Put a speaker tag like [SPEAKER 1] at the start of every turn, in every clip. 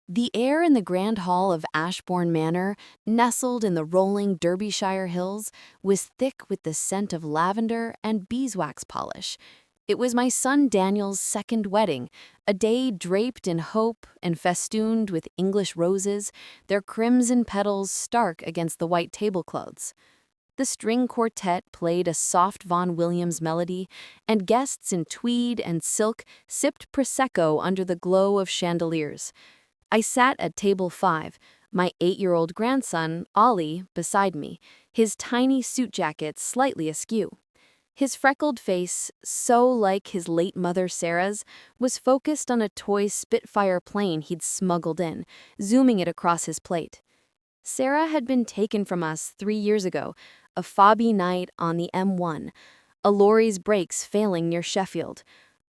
[SPEAKER 1] The air in the grand hall of Ashbourne Manor, nestled in the rolling Derbyshire hills, was thick with the scent of lavender and beeswax polish. It was my son Daniel's second wedding, a day draped in hope and festooned with English roses, their crimson petals stark against the white tablecloths. The string quartet played a soft Vaughan Williams melody, and guests in tweed and silk sipped Prosecco under the glow of chandeliers. I sat at table 5, my 8-year-old grandson, Ollie, beside me, his tiny suit jacket slightly askew. His freckled face, so like his late mother Sarah's, was focused on a toy Spitfire plane he'd smuggled in, zooming it across his plate. Sarah had been taken from us 3 years ago, a foggy night on the M1, a lorry's brakes failing near Sheffield.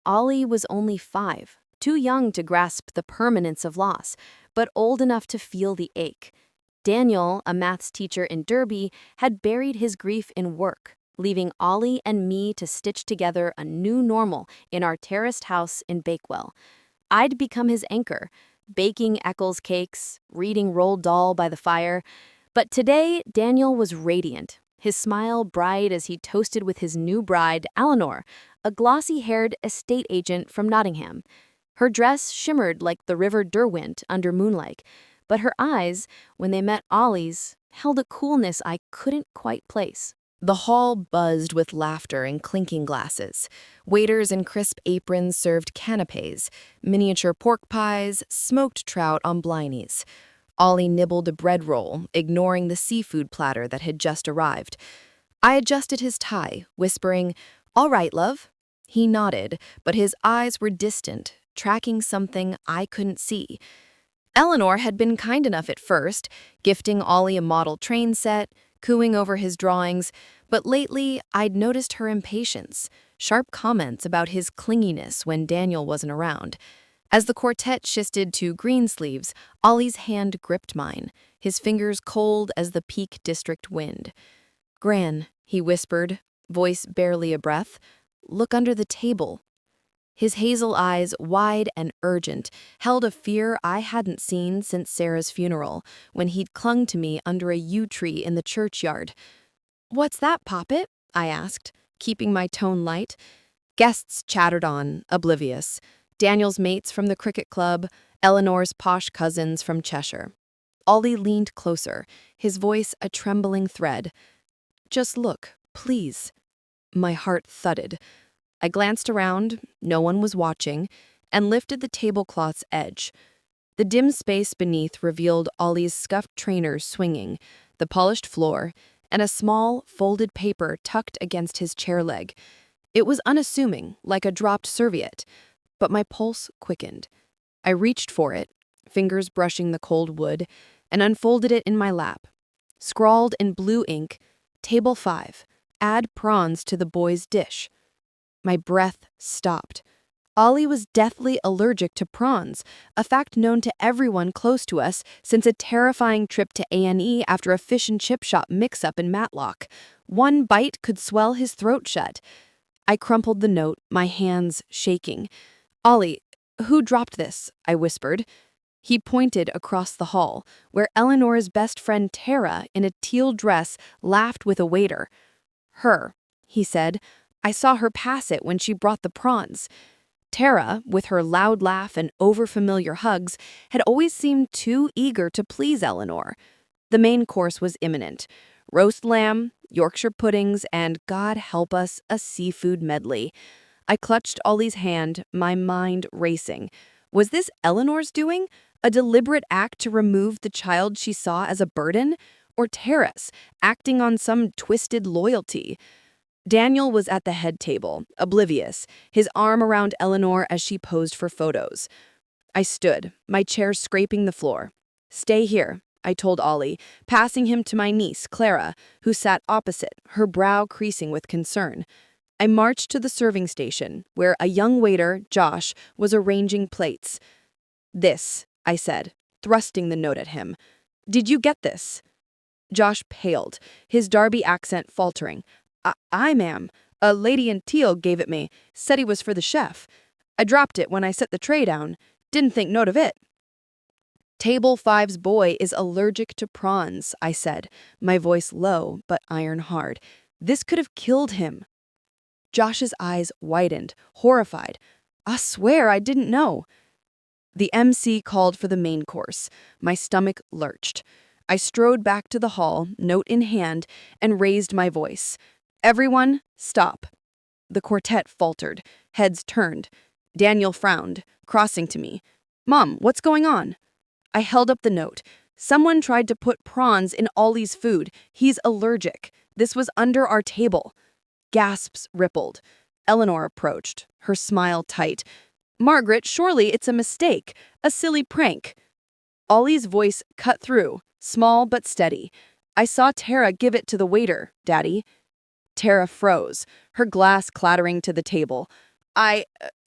[SPEAKER 1] Ollie was only 5, too young to grasp the permanence of loss, but old enough to feel the ache. Daniel, a maths teacher in Derby, had buried his grief in work, leaving Ollie and me to stitch together a new normal in our terraced house in Bakewell. I'd become his anchor, baking Eccles cakes, reading Roald Dahl by the fire. But today, Daniel was radiant, his smile bright as he toasted with his new bride, Eleanor, a glossy-haired estate agent from Nottingham. Her dress shimmered like the River Derwent under moonlight, but her eyes, when they met Ollie's, held a coolness I couldn't quite place. The hall buzzed with laughter and clinking glasses. Waiters in crisp aprons served canapes, miniature pork pies, smoked trout on blinis. Ollie nibbled a bread roll, ignoring the seafood platter that had just arrived. I adjusted his tie, whispering, "All right, love." He nodded, but his eyes were distant, tracking something I couldn't see. Eleanor had been kind enough at first, gifting Ollie a model train set, cooing over his drawings, but lately I'd noticed her impatience, sharp comments about his clinginess when Daniel wasn't around. As the quartet shifted to Greensleeves, Ollie's hand gripped mine, his fingers cold as the Peak District wind. "Gran," he whispered, voice barely a breath, "look under the table." His hazel eyes, wide and urgent, held a fear I hadn't seen since Sarah's funeral, when he'd clung to me under a yew tree in the churchyard. "What's that, Poppet?" I asked, keeping my tone light. Guests chattered on, oblivious. Daniel's mates from the cricket club, Eleanor's posh cousins from Cheshire. Ollie leaned closer, his voice a trembling thread. "Just look, please." My heart thudded. I glanced around, no one was watching, and lifted the tablecloth's edge. The dim space beneath revealed Ollie's scuffed trainers swinging, the polished floor, and a small, folded paper tucked against his chair leg. It was unassuming, like a dropped serviette, but my pulse quickened. I reached for it, fingers brushing the cold wood, and unfolded it in my lap. Scrawled in blue ink, "Table 5, add prawns to the boys' dish." My breath stopped. Ollie was deathly allergic to prawns, a fact known to everyone close to us since a terrifying trip to A&E after a fish and chip shop mix-up in Matlock. One bite could swell his throat shut. I crumpled the note, my hands shaking. "Ollie, who dropped this?" I whispered. He pointed across the hall, where Eleanor's best friend Tara, in a teal dress, laughed with a waiter. "Her," he said. "I saw her pass it when she brought the prawns." Tara, with her loud laugh and overfamiliar hugs, had always seemed too eager to please Eleanor. The main course was imminent. Roast lamb, Yorkshire puddings, and, God help us, a seafood medley. I clutched Ollie's hand, my mind racing. Was this Eleanor's doing? A deliberate act to remove the child she saw as a burden? Or Tara's, acting on some twisted loyalty? Daniel was at the head table, oblivious, his arm around Eleanor as she posed for photos. I stood, my chair scraping the floor. "Stay here," I told Ollie, passing him to my niece, Clara, who sat opposite, her brow creasing with concern. I marched to the serving station, where a young waiter, Josh, was arranging plates. "This," I said, thrusting the note at him. "Did you get this?" Josh paled, his Derby accent faltering. I, ma'am. A lady in teal gave it me, said he was for the chef. I dropped it when I set the tray down. Didn't think note of it."
[SPEAKER 2] Table Five's boy is allergic to prawns, I said, my voice low but iron hard. This could have killed him. Josh's eyes widened, horrified. I swear I didn't know. The MC called for the main course. My stomach lurched. I strode back to the hall, note in hand, and raised my voice. Everyone, stop. The quartet faltered. Heads turned. Daniel frowned, crossing to me. Mom, what's going on? I held up the note. Someone tried to put prawns in Ollie's food. He's allergic. This was under our table. Gasps rippled. Eleanor approached, her smile tight. Margaret, surely it's a mistake, a silly prank. Ollie's voice cut through, small but steady. I saw Tara give it to the waiter, Daddy. Tara froze, her glass clattering to the table.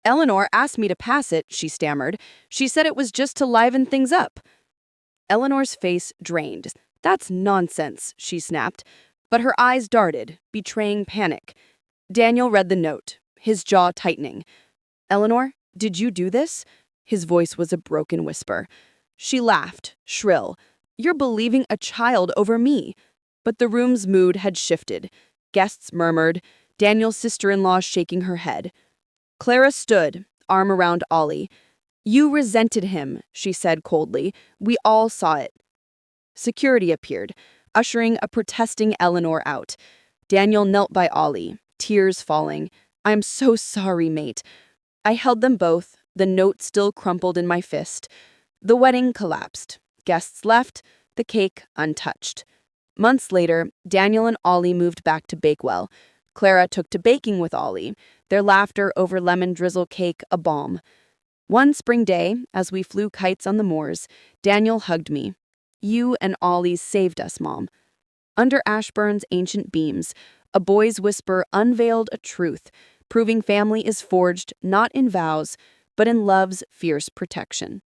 [SPEAKER 2] Eleanor asked me to pass it, she stammered. She said it was just to liven things up. Eleanor's face drained. That's nonsense, she snapped. But her eyes darted, betraying panic. Daniel read the note, his jaw tightening. Eleanor, did you do this? His voice was a broken whisper. She laughed, shrill. You're believing a child over me. But the room's mood had shifted. Guests murmured, Daniel's sister-in-law shaking her head. Clara stood, arm around Ollie. You resented him, she said coldly. We all saw it. Security appeared, ushering a protesting Eleanor out. Daniel knelt by Ollie, tears falling. I'm so sorry, mate. I held them both, the note still crumpled in my fist. The wedding collapsed. Guests left, the cake untouched. Months later, Daniel and Ollie moved back to Bakewell. Clara took to baking with Ollie, their laughter over lemon drizzle cake a balm. One spring day, as we flew kites on the moors, Daniel hugged me. You and Ollie saved us, Mom. Under Ashburn's ancient beams, a boy's whisper unveiled a truth, proving family is forged not in vows, but in love's fierce protection.